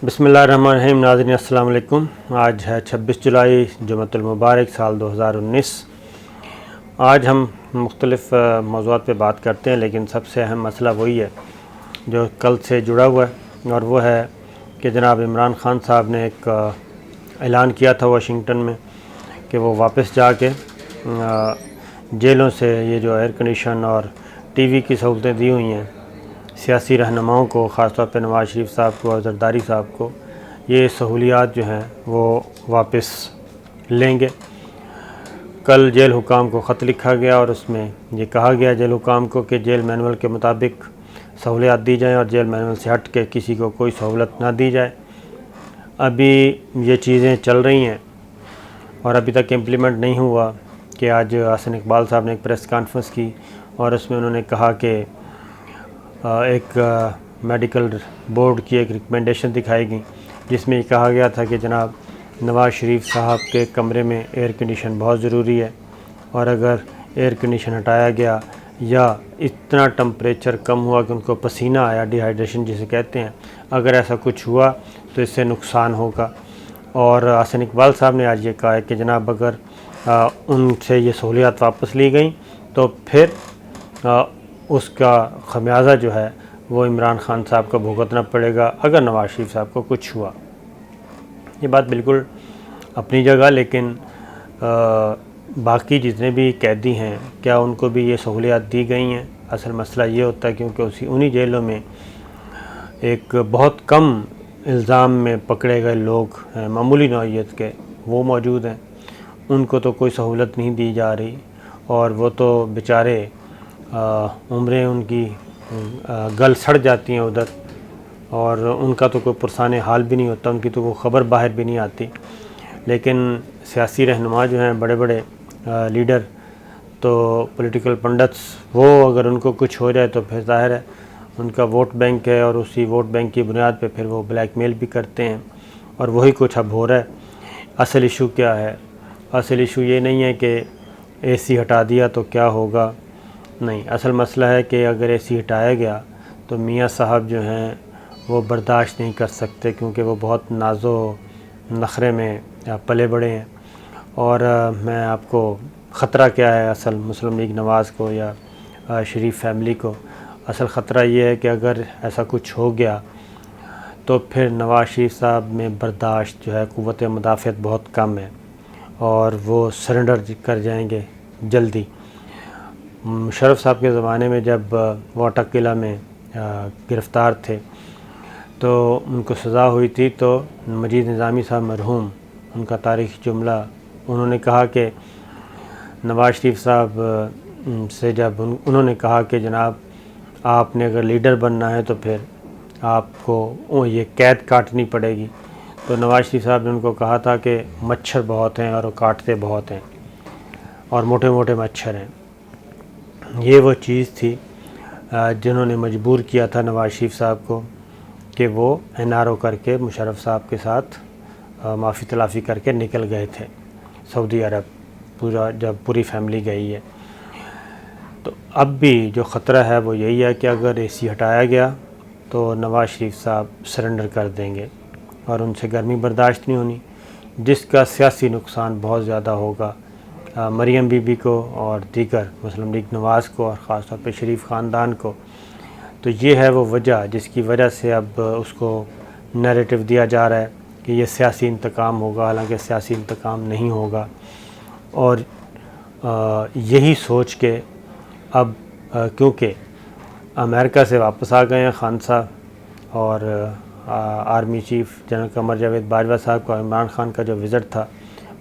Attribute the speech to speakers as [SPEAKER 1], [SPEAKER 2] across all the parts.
[SPEAKER 1] بسم اللہ الرحمن الرحیم۔ ناظرین السلام علیکم۔ آج ہے 26 جولائی جمعۃ المبارک سال 2019۔ آج ہم مختلف موضوعات پہ بات کرتے ہیں، لیکن سب سے اہم مسئلہ وہی ہے جو کل سے جڑا ہوا ہے، اور وہ ہے کہ جناب عمران خان صاحب نے ایک اعلان کیا تھا واشنگٹن میں کہ وہ واپس جا کے جیلوں سے یہ جو ایئر کنڈیشن اور ٹی وی کی سہولتیں دی ہوئی ہیں سیاسی رہنماؤں کو، خاص طور پہ نواز شریف صاحب کو اور زرداری صاحب کو، یہ سہولیات جو ہیں وہ واپس لیں گے۔ کل جیل حکام کو خط لکھا گیا اور اس میں یہ کہا گیا جیل حکام کو کہ جیل مینول کے مطابق سہولیات دی جائیں اور جیل مینول سے ہٹ کے کسی کو کوئی سہولت نہ دی جائے۔ ابھی یہ چیزیں چل رہی ہیں اور ابھی تک امپلیمنٹ نہیں ہوا کہ آج حسن اقبال صاحب نے ایک پریس کانفرنس کی اور اس میں انہوں نے کہا کہ ایک میڈیکل بورڈ کی ایک ریکمنڈیشن دکھائی گئی جس میں یہ کہا گیا تھا کہ جناب نواز شریف صاحب کے کمرے میں ایئر کنڈیشن بہت ضروری ہے، اور اگر ایئر کنڈیشن ہٹایا گیا یا اتنا ٹمپریچر کم ہوا کہ ان کو پسینہ آیا، ڈی ہائیڈریشن جسے کہتے ہیں، اگر ایسا کچھ ہوا تو اس سے نقصان ہوگا۔ اور حسن اقبال صاحب نے آج یہ کہا ہے کہ جناب اگر ان سے یہ سہولیات واپس لی گئیں تو پھر اس کا خمیازہ جو ہے وہ عمران خان صاحب کو بھگتنا پڑے گا اگر نواز شریف صاحب کو کچھ ہوا۔ یہ بات بالکل اپنی جگہ، لیکن باقی جتنے بھی قیدی ہیں کیا ان کو بھی یہ سہولیات دی گئی ہیں؟ اصل مسئلہ یہ ہوتا ہے کیونکہ انہی جیلوں میں ایک بہت کم الزام میں پکڑے گئے لوگ ہیں معمولی نوعیت کے، وہ موجود ہیں، ان کو تو کوئی سہولت نہیں دی جا رہی، اور وہ تو بیچارے عمریں ان کی گل سڑ جاتی ہیں ادھر، اور ان کا تو کوئی پرسان حال بھی نہیں ہوتا، ان کی تو کوئی خبر باہر بھی نہیں آتی۔ لیکن سیاسی رہنما جو ہیں، بڑے بڑے لیڈر، تو پولیٹیکل پنڈتس، وہ اگر ان کو کچھ ہو جائے تو پھر ظاہر ہے ان کا ووٹ بینک ہے، اور اسی ووٹ بینک کی بنیاد پہ پھر وہ بلیک میل بھی کرتے ہیں، اور وہی کچھ اب ہو رہا ہے۔ اصل ایشو کیا ہے؟ اصل ایشو یہ نہیں ہے کہ اے سی ہٹا دیا تو کیا ہوگا، نہیں، اصل مسئلہ ہے کہ اگر اے سی ہٹایا گیا تو میاں صاحب جو ہیں وہ برداشت نہیں کر سکتے، کیونکہ وہ بہت ناز و نخرے میں پلے بڑے ہیں۔ اور میں آپ کو خطرہ کیا ہے اصل مسلم لیگ نواز کو یا شریف فیملی کو؟ اصل خطرہ یہ ہے کہ اگر ایسا کچھ ہو گیا تو پھر نواز شریف صاحب میں برداشت جو ہے، قوت مدافعت بہت کم ہے، اور وہ سرنڈر کر جائیں گے جلدی۔ مشرف صاحب کے زمانے میں جب وہ اٹک قلعہ میں گرفتار تھے تو ان کو سزا ہوئی تھی، تو مجید نظامی صاحب مرحوم، ان کا تاریخی جملہ، انہوں نے کہا کہ نواز شریف صاحب سے جب انہوں نے کہا کہ جناب آپ نے اگر لیڈر بننا ہے تو پھر آپ کو یہ قید کاٹنی پڑے گی، تو نواز شریف صاحب نے ان کو کہا تھا کہ مچھر بہت ہیں اور وہ کاٹتے بہت ہیں، اور موٹے موٹے مچھر ہیں۔ یہ وہ چیز تھی جنہوں نے مجبور کیا تھا نواز شریف صاحب کو کہ وہ NRO کر کے مشرف صاحب کے ساتھ معافی تلافی کر کے نکل گئے تھے سعودی عرب، جب پوری فیملی گئی ہے۔ تو اب بھی جو خطرہ ہے وہ یہی ہے کہ اگر اے سی ہٹایا گیا تو نواز شریف صاحب سرنڈر کر دیں گے، اور ان سے گرمی برداشت نہیں ہونی، جس کا سیاسی نقصان بہت زیادہ ہوگا مریم بی بی کو اور دیگر مسلم لیگ نواز کو، اور خاص طور پہ شریف خاندان کو۔ تو یہ ہے وہ وجہ جس کی وجہ سے اب اس کو نیریٹو دیا جا رہا ہے کہ یہ سیاسی انتقام ہوگا، حالانکہ سیاسی انتقام نہیں ہوگا۔ اور یہی سوچ کے اب کیونکہ امریکہ سے واپس آ گئے ہیں خان صاحب، اور army chief general Qamar Javed Bajwa صاحب کا عمران خان کا جو وزٹ تھا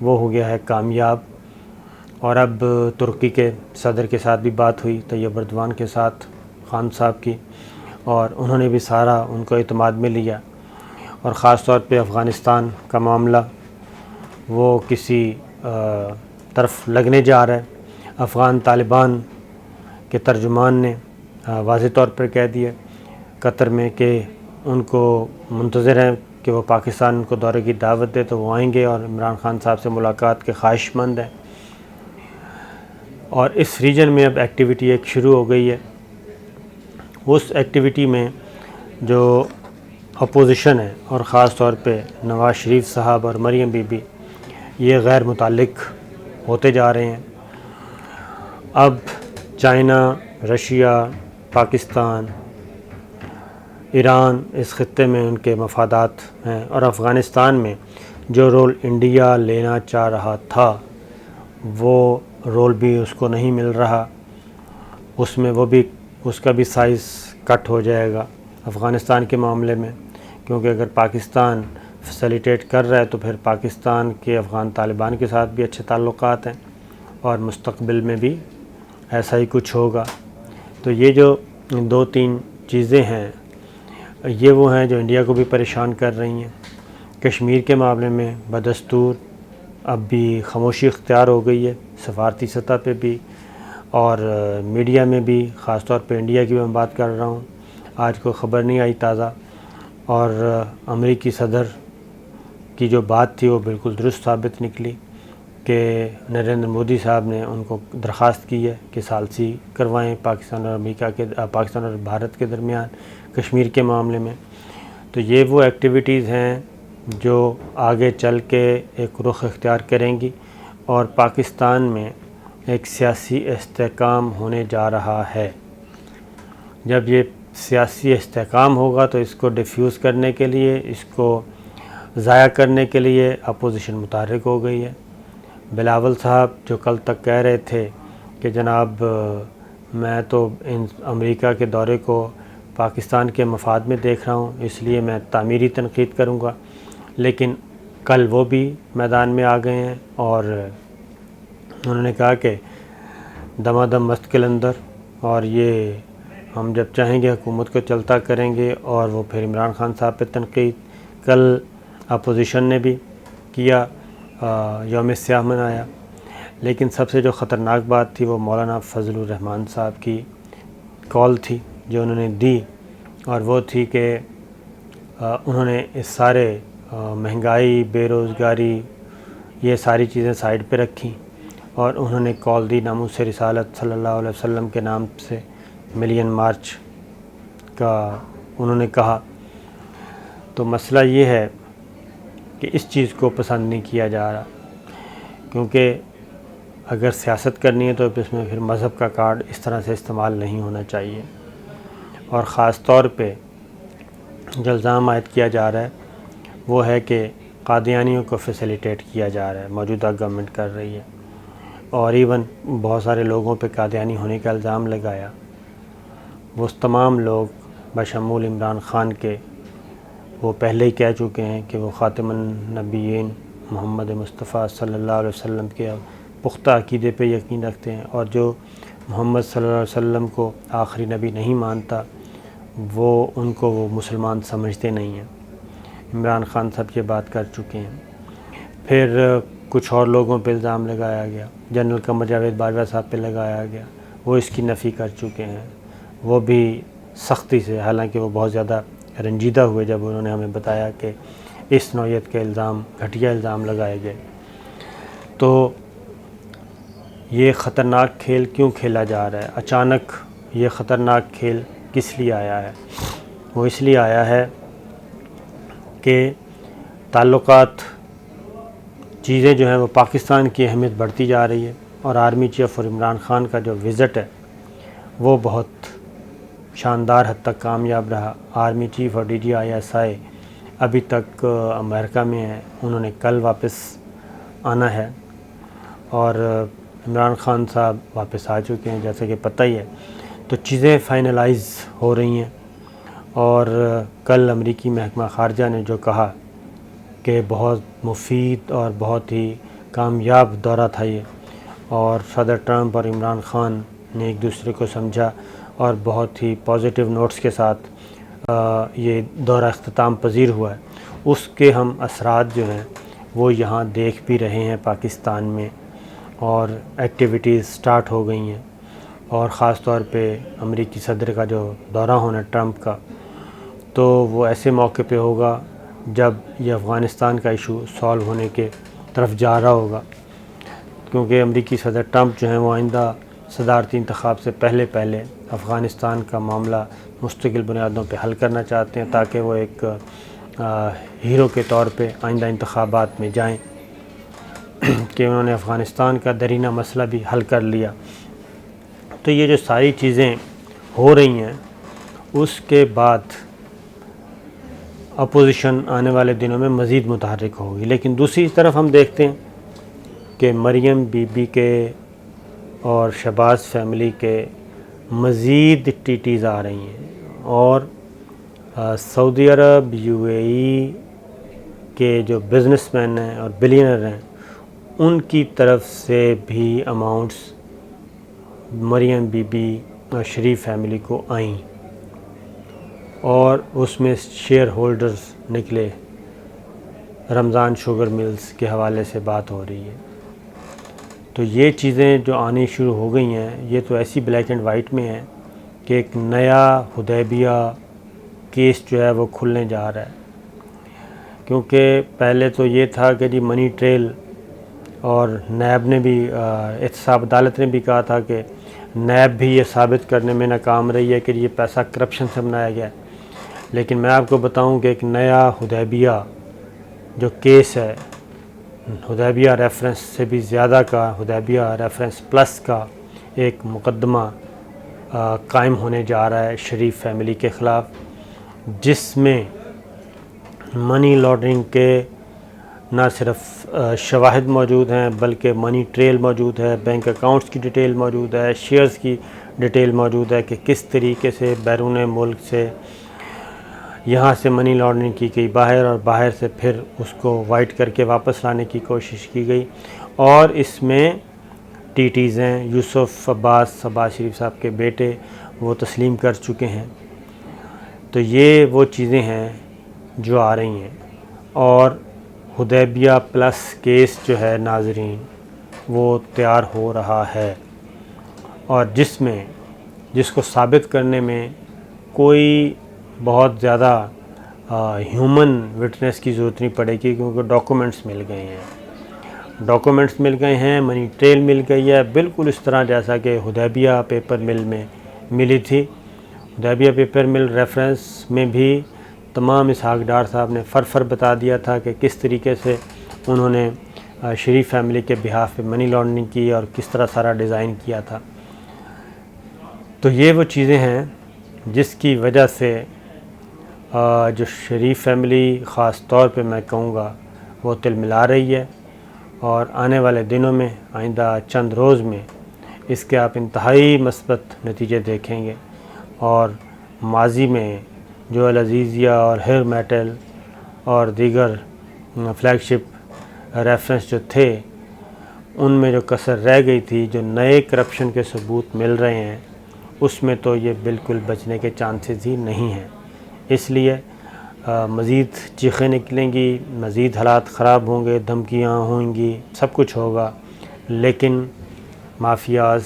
[SPEAKER 1] وہ ہو گیا ہے کامیاب، اور اب ترکی کے صدر کے ساتھ بھی بات ہوئی، طیب اردوان کے ساتھ خان صاحب کی، اور انہوں نے بھی سارا ان کو اعتماد میں لیا، اور خاص طور پہ افغانستان کا معاملہ وہ کسی طرف لگنے جا رہا ہے۔ افغان طالبان کے ترجمان نے واضح طور پر کہہ دیا قطر میں کہ ان کو منتظر ہیں کہ وہ پاکستان ان کو دورے کی دعوت دے تو وہ آئیں گے، اور عمران خان صاحب سے ملاقات کے خواہش مند ہیں۔ اور اس ریجن میں اب ایکٹیویٹی ایک شروع ہو گئی ہے۔ اس ایکٹیویٹی میں جو اپوزیشن ہے اور خاص طور پہ نواز شریف صاحب اور مریم بی بی یہ غیر متعلق ہوتے جا رہے ہیں۔ اب چائنا، رشیا، پاکستان، ایران اس خطے میں ان کے مفادات ہیں، اور افغانستان میں جو رول انڈیا لینا چاہ رہا تھا وہ رول بھی اس کو نہیں مل رہا، اس میں اس کا بھی سائز کٹ ہو جائے گا افغانستان کے معاملے میں، کیونکہ اگر پاکستان فیسیلیٹیٹ کر رہا ہے تو پھر پاکستان کے افغان طالبان کے ساتھ بھی اچھے تعلقات ہیں اور مستقبل میں بھی ایسا ہی کچھ ہوگا۔ تو یہ جو 2-3 چیزیں ہیں یہ وہ ہیں جو انڈیا کو بھی پریشان کر رہی ہیں۔ کشمیر کے معاملے میں بدستور اب بھی خاموشی اختیار ہو گئی ہے، سفارتی سطح پہ بھی اور میڈیا میں بھی، خاص طور پہ انڈیا کی میں بات کر رہا ہوں۔ آج کوئی خبر نہیں آئی تازہ، اور امریکی صدر کی جو بات تھی وہ بالکل درست ثابت نکلی کہ نریندر مودی صاحب نے ان کو درخواست کی ہے کہ ثالثی کروائیں پاکستان اور بھارت کے درمیان کشمیر کے معاملے میں۔ تو یہ وہ ایکٹیویٹیز ہیں جو آگے چل کے ایک رخ اختیار کریں گی، اور پاکستان میں ایک سیاسی استحکام ہونے جا رہا ہے۔ جب یہ سیاسی استحکام ہوگا تو اس کو ڈیفیوز کرنے کے لیے، اس کو ضائع کرنے کے لیے اپوزیشن متحرک ہو گئی ہے۔ بلاول صاحب جو کل تک کہہ رہے تھے کہ جناب میں تو امریکہ کے دورے کو پاکستان کے مفاد میں دیکھ رہا ہوں، اس لیے میں تعمیری تنقید کروں گا، لیکن کل وہ بھی میدان میں آ گئے ہیں اور انہوں نے کہا کہ دمادم مست قلندر، اور یہ ہم جب چاہیں گے حکومت کو چلتا کریں گے، اور وہ پھر عمران خان صاحب پہ تنقید کل اپوزیشن نے بھی کیا، یوم سیاہ منایا۔ لیکن سب سے جو خطرناک بات تھی وہ مولانا فضل الرحمان صاحب کی کال تھی جو انہوں نے دی، اور وہ تھی کہ انہوں نے اس سارے مہنگائی، بے روزگاری، یہ ساری چیزیں سائیڈ پہ رکھیں، اور انہوں نے کال دی ناموس رسالت صلی اللہ علیہ وسلم کے نام سے ملین مارچ کا انہوں نے کہا۔ تو مسئلہ یہ ہے کہ اس چیز کو پسند نہیں کیا جا رہا، کیونکہ اگر سیاست کرنی ہے تو اس میں پھر مذہب کا کارڈ اس طرح سے استعمال نہیں ہونا چاہیے، اور خاص طور پہ جو الزام عائد کیا جا رہا ہے وہ ہے کہ قادیانیوں کو فیسیلیٹیٹ کیا جا رہا ہے، موجودہ گورنمنٹ کر رہی ہے، اور ایون بہت سارے لوگوں پہ قادیانی ہونے کا الزام لگایا۔ وہ تمام لوگ بشمول عمران خان کے وہ پہلے ہی کہہ چکے ہیں کہ وہ خاتم النبیین محمد مصطفیٰ صلی اللہ علیہ وسلم کے پختہ عقیدے پہ یقین رکھتے ہیں، اور جو محمد صلی اللہ علیہ وسلم کو آخری نبی نہیں مانتا ان کو وہ مسلمان سمجھتے نہیں ہیں۔ عمران خان صاحب یہ بات کر چکے ہیں۔ پھر کچھ اور لوگوں پہ الزام لگایا گیا، جنرل قمر جاوید باجوہ صاحب پہ لگایا گیا، وہ اس کی نفی کر چکے ہیں، وہ بھی سختی سے، حالانکہ وہ بہت زیادہ رنجیدہ ہوئے جب انہوں نے ہمیں بتایا کہ اس نوعیت کے الزام، گھٹیا الزام لگائے گئے۔ تو یہ خطرناک کھیل کیوں کھیلا جا رہا ہے؟ اچانک یہ خطرناک کھیل کس لیے آیا ہے؟ وہ اس لیے آیا ہے کہ تعلقات، چیزیں جو ہیں وہ پاکستان کی اہمیت بڑھتی جا رہی ہے، اور آرمی چیف اور عمران خان کا جو وزٹ ہے وہ بہت شاندار حد تک کامیاب رہا۔ آرمی چیف اور DGI ابھی تک امریکہ میں ہیں، انہوں نے کل واپس آنا ہے، اور عمران خان صاحب واپس آ چکے ہیں جیسے کہ پتہ ہی ہے۔ تو چیزیں فائنلائز ہو رہی ہیں، اور کل امریکی محکمہ خارجہ نے جو کہا کہ بہت مفید اور بہت ہی کامیاب دورہ تھا یہ، اور صدر ٹرمپ اور عمران خان نے ایک دوسرے کو سمجھا، اور بہت ہی پازیٹیو نوٹس کے ساتھ یہ دورہ اختتام پذیر ہوا ہے۔ اس کے ہم اثرات جو ہیں وہ یہاں دیکھ بھی رہے ہیں پاکستان میں، اور ایکٹیویٹیز سٹارٹ ہو گئی ہیں، اور خاص طور پہ امریکی صدر کا جو دورہ ہونا ٹرمپ کا، تو وہ ایسے موقع پہ ہوگا جب یہ افغانستان کا ایشو سالو ہونے کے طرف جا رہا ہوگا، کیونکہ امریکی صدر ٹرمپ جو ہیں وہ آئندہ صدارتی انتخاب سے پہلے افغانستان کا معاملہ مستقل بنیادوں پہ حل کرنا چاہتے ہیں تاکہ وہ ایک ہیرو کے طور پہ آئندہ انتخابات میں جائیں کہ انہوں نے افغانستان کا درینہ مسئلہ بھی حل کر لیا۔ تو یہ جو ساری چیزیں ہو رہی ہیں اس کے بعد اپوزیشن آنے والے دنوں میں مزید متحرک ہوگی۔ لیکن دوسری طرف ہم دیکھتے ہیں کہ مریم بی بی کے اور شہباز فیملی کے مزید ٹیٹیز آ رہی ہیں، اور سعودی عرب، یو اے ای کے جو بزنس مین ہیں اور بلینر ہیں ان کی طرف سے بھی اماؤنٹس مریم بی بی اور شریف فیملی کو آئیں، اور اس میں شیئر ہولڈرز نکلے۔ رمضان شوگر ملز کے حوالے سے بات ہو رہی ہے۔ تو یہ چیزیں جو آنی شروع ہو گئی ہیں یہ تو ایسی بلیک اینڈ وائٹ میں ہے کہ ایک نیا حدیبیہ کیس جو ہے وہ کھلنے جا رہا ہے، کیونکہ پہلے تو یہ تھا کہ جی منی ٹریل، اور نیب نے بھی احتساب عدالت نے بھی کہا تھا کہ نیب بھی یہ ثابت کرنے میں ناکام رہی ہے کہ یہ پیسہ کرپشن سے بنایا گیا ہے۔ لیکن میں آپ کو بتاؤں کہ ایک نیا حدیبیہ جو کیس ہے، حدیبیہ ریفرنس سے بھی زیادہ کا، حدیبیہ ریفرنس پلس کا ایک مقدمہ قائم ہونے جا رہا ہے شریف فیملی کے خلاف، جس میں منی لانڈرنگ کے نہ صرف شواہد موجود ہیں بلکہ منی ٹریل موجود ہے، بینک اکاؤنٹس کی ڈیٹیل موجود ہے، شیئرز کی ڈیٹیل موجود ہے کہ کس طریقے سے بیرون ملک سے یہاں سے منی لانڈرنگ کی گئی باہر، اور باہر سے پھر اس کو وائٹ کر کے واپس لانے کی کوشش کی گئی۔ اور اس میں ٹیٹیز ہیں، یوسف عباس شریف صاحب کے بیٹے وہ تسلیم کر چکے ہیں۔ تو یہ وہ چیزیں ہیں جو آ رہی ہیں، اور حدیبیہ پلس کیس جو ہے ناظرین وہ تیار ہو رہا ہے، اور جس کو ثابت کرنے میں کوئی بہت زیادہ ہیومن وٹنس کی ضرورت نہیں پڑے گی، کیونکہ ڈاکومنٹس مل گئے ہیں، منی ٹریل مل گئی ہے، بالکل اس طرح جیسا کہ حدیبیہ پیپر مل میں ملی تھی۔ حدیبیہ پیپر مل ریفرنس میں بھی تمام اسحاق ڈار صاحب نے فر بتا دیا تھا کہ کس طریقے سے انہوں نے شریف فیملی کے بہاف پہ منی لانڈرنگ کی اور کس طرح سارا ڈیزائن کیا تھا۔ تو یہ وہ چیزیں ہیں جس کی وجہ سے جو شریف فیملی خاص طور پہ میں کہوں گا وہ تل ملا رہی ہے، اور آنے والے دنوں میں، آئندہ چند روز میں اس کے آپ انتہائی مثبت نتیجے دیکھیں گے، اور ماضی میں جو العزیزیہ اور ہیر میٹل اور دیگر فلیگ شپ ریفرنس جو تھے ان میں جو کسر رہ گئی تھی، جو نئے کرپشن کے ثبوت مل رہے ہیں، اس میں تو یہ بالکل بچنے کے چانسز ہی نہیں ہیں۔ اس لیے مزید چیخیں نکلیں گی، مزید حالات خراب ہوں گے، دھمکیاں ہوں گی، سب کچھ ہوگا، لیکن مافیاز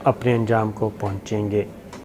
[SPEAKER 1] اپنے انجام کو پہنچیں گے۔